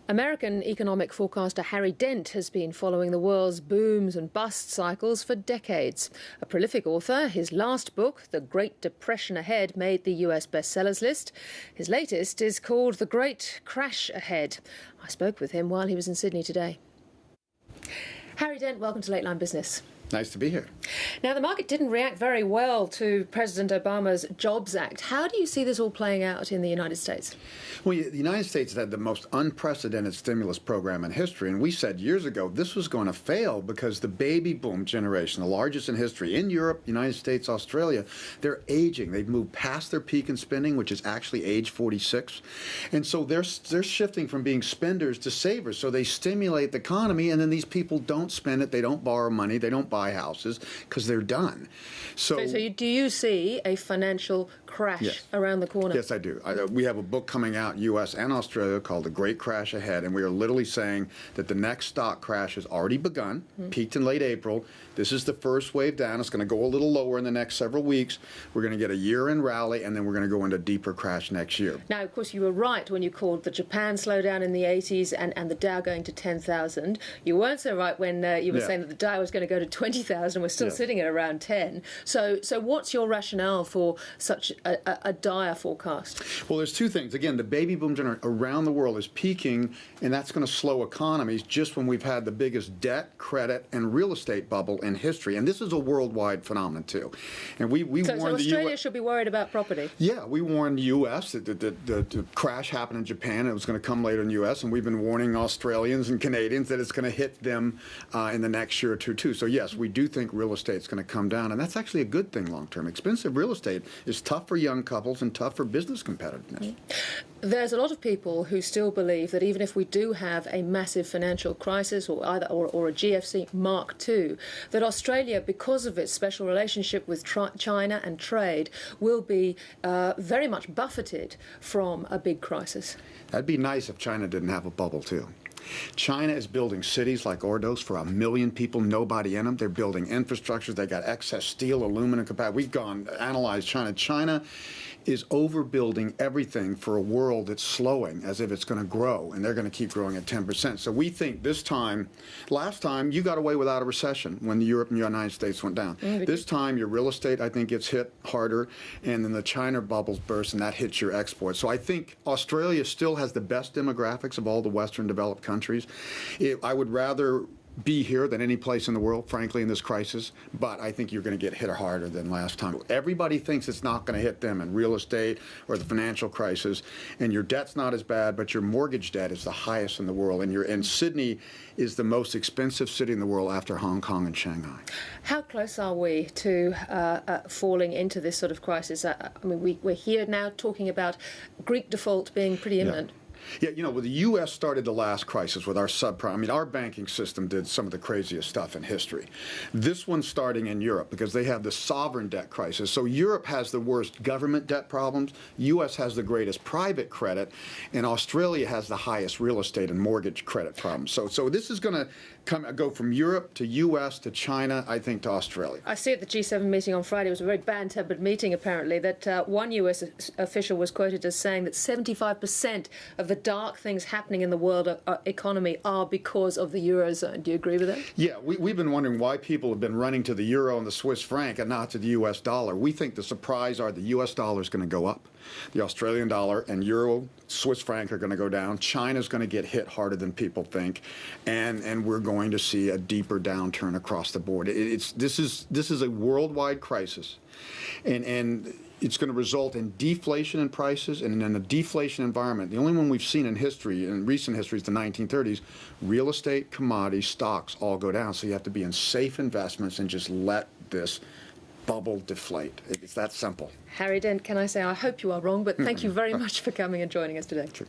American economic forecaster Harry Dent has been following the world's booms and bust cycles for decades. A prolific author, his last book, The Great Depression Ahead, made the US bestsellers list. His latest is called The Great Crash Ahead. I spoke with him while he was in Sydney today. Harry Dent, welcome to Late Line Business. Nice to be here. Now, the market didn't react very well to President Obama's Jobs Act. How do you see this all playing out in the United States? Well, the United States had the most unprecedented stimulus program in history, and we said years ago this was going to fail because the baby boom generation, the largest in history, in Europe, United States, Australia, they're aging. They've moved past their peak in spending, which is actually age 46. And so they're shifting from being spenders to savers. So they stimulate the economy, and then these people don't spend it, they don't borrow money, they don't buy houses because they're done. So do you see a financial crash around the corner? Yes, I do. We have a book coming out, U.S. and Australia, called The Great Crash Ahead, and we are literally saying that the next stock crash has already begun, peaked in late April. This is the first wave down. It's going to go a little lower in the next several weeks. We're going to get a year-end rally, and then we're going to go into a deeper crash next year. Now, of course, you were right when you called the Japan slowdown in the 80s and the Dow going to 10,000. You weren't so right when you were saying that the Dow was going to go to 20,000. We're still sitting at around 10. So what's your rationale for such a dire forecast? Well, there's two things. Again, the baby boom around the world is peaking, and that's going to slow economies just when we've had the biggest debt, credit, and real estate bubble in history. And this is a worldwide phenomenon, too. And we warned so Australia should be worried about property? Yeah, we warned the U.S. that the crash happened in Japan. It was going to come later in the U.S., and we've been warning Australians and Canadians that it's going to hit them in the next year or two, too. So, yes, we do think real estate's going to come down, and that's actually a good thing long-term. Expensive real estate is tough for young couples and tough for business competitiveness. There's a lot of people who still believe that even if we do have a massive financial crisis or a GFC Mark II, that Australia, because of its special relationship with China and trade, will be very much buffeted from a big crisis. That'd be nice if China didn't have a bubble, too. China is building cities like Ordos for 1 million people, nobody in them. They're building infrastructures. They got excess steel, aluminum capacity. We've analyzed China. China is overbuilding everything for a world that's slowing as if it's going to grow, and they're going to keep growing at 10%. So we think this time, last time, you got away without a recession when Europe and the United States went down. This time, your real estate, I think, gets hit harder, and then the China bubbles burst, and that hits your exports. So I think Australia still has the best demographics of all the Western developed countries. I would rather be here than any place in the world, frankly, in this crisis, but I think you're going to get hit harder than last time. Everybody thinks it's not going to hit them in real estate or the financial crisis, and your debt's not as bad, but your mortgage debt is the highest in the world, and Sydney is the most expensive city in the world after Hong Kong and Shanghai. How close are we to falling into this sort of crisis? I mean, we're here now talking about Greek default being pretty imminent. Yeah, you know, well, the U.S. started the last crisis with our subprime. I mean, our banking system did some of the craziest stuff in history. This one's starting in Europe because they have the sovereign debt crisis. So Europe has the worst government debt problems, U.S. has the greatest private credit, and Australia has the highest real estate and mortgage credit problems. So this is going to go from Europe to U.S. to China, I think, to Australia. I see at the G7 meeting on Friday, it was a very bad-tempered meeting, apparently, that one U.S. official was quoted as saying that 75% of the dark things happening in the world economy are because of the Eurozone. Do you agree with that? Yeah, we've been wondering why people have been running to the euro and the Swiss franc and not to the U.S. dollar. We think the surprise are the U.S. dollar is going to go up. The Australian dollar and euro, Swiss franc are going to go down. China's going to get hit harder than people think, and we're going to see a deeper downturn across the board. This is a worldwide crisis, and it's going to result in deflation in prices, and in a deflation environment, the only one we've seen in history, in recent history, is the 1930s. Real estate, commodities, stocks all go down. So you have to be in safe investments and just let this bubble deflate. It's that simple. Harry Dent, can I say I hope you are wrong, but thank you very much for coming and joining us today. Sure.